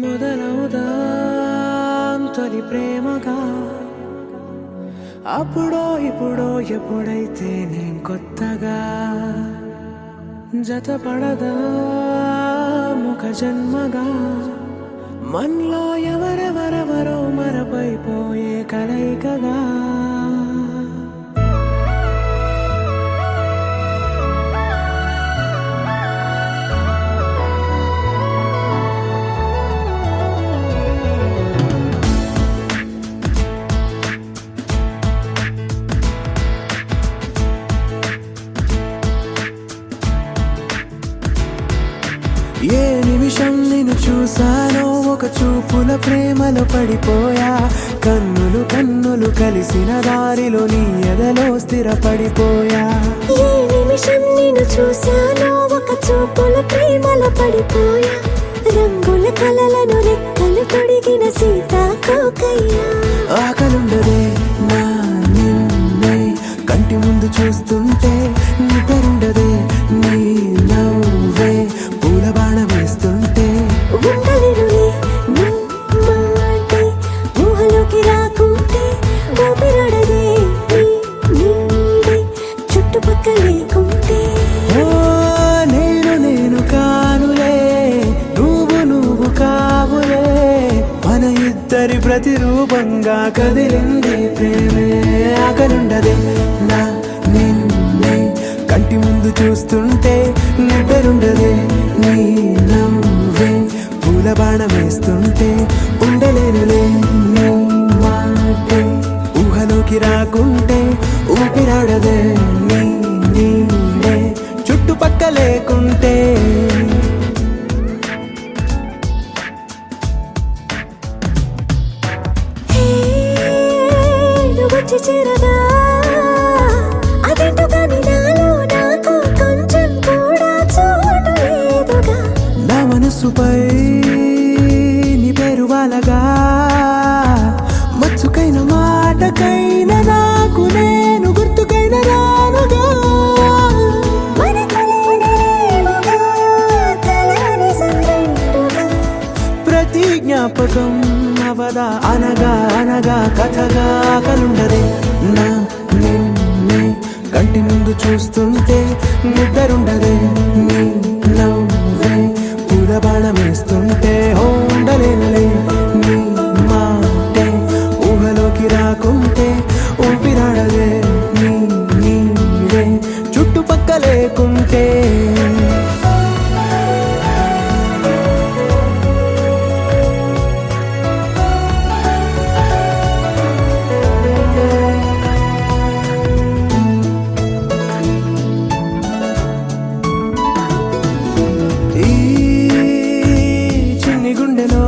మొదలవుదాం తొలి ప్రేమగా అప్పుడో ఇప్పుడో ఎప్పుడైతే నేను కొత్తగా జతపడదా ముఖ జన్మగా మనలో ఎవరెవరెవరో మరపైపోయే కలయికగా ఏ నిమిషం నిన్ను చూసానో ఒక చూపుల ప్రేమలో పడిపోయా కన్నులు కన్నులు కలిసిన దారిలో నీ ఎదలో స్థిరపడిపోయా ఏ నిమిషం నిన్ను చూసానో ఒక చూపుల ప్రేమలో పడిపోయా రంగుల కలలను రెక్కలు తొడిగిన సీతాకోకయ్యా ఆకలుండదే నా నిన్నే కంటి ముందు చూస్తుంటే నిద్రుండదే నీ నవ్వే పూల బాణ వేస్తుంటే ఉండలేనులే నీ మాటే ఊహలోకి రాకుంటే ఊపిరాడదే నీ నీడే చుట్టుపక్కల లేకుంటే ఓ నేను కానులే నువ్వు కావులే మన ఇద్దరి ప్రతిరూపంగా కదిలింది ప్రేమే ఆకలుండదే నా నిన్నే కంటి ముందు చూస్తుంటే నిద్రుండదే నీ నవ్వే పూల బాణం వేస్తుంటే ఉండలేనులే నీ మాటే ఊహలోకి రాకుంటే ఊపిరాడదే నీ నీడే చుట్టుపక్క లేకుంటే వచ్చి చేరగా అదేంటో కానీ నాలో నాకు కొంచెం కూడా చోటు లేదుగా నా మనసుపై నీ పేరు వాలగా మచ్చుకైన మాటకైన నాకు నేను గుర్తుకైన రానుగా మన కలనేవుగా కలని సంగంటుగా ప్రతి జ్ఞాపకం అవదా అనగా అనగా కథగా కలుండదే నా నిన్నే కంటి ముందు చూస్తుంటే నిద్రుండదే నీ నవ్వే పూల బాణం వేస్తుంటే ఉండలేనులే నీ మాటే ఊహలోకి రాకుంటే ఊపిరాడదే నీ నీడే చుట్టుపక్క లేకుంటే ఈ చిన్ని గుండెలో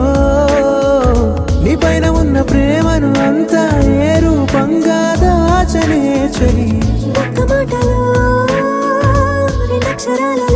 నీ పైన ఉన్న ప్రేమను అంతా ఏ రూపంగా దాచనే చలి ఒక్క మాటలో రెండక్షరాలలో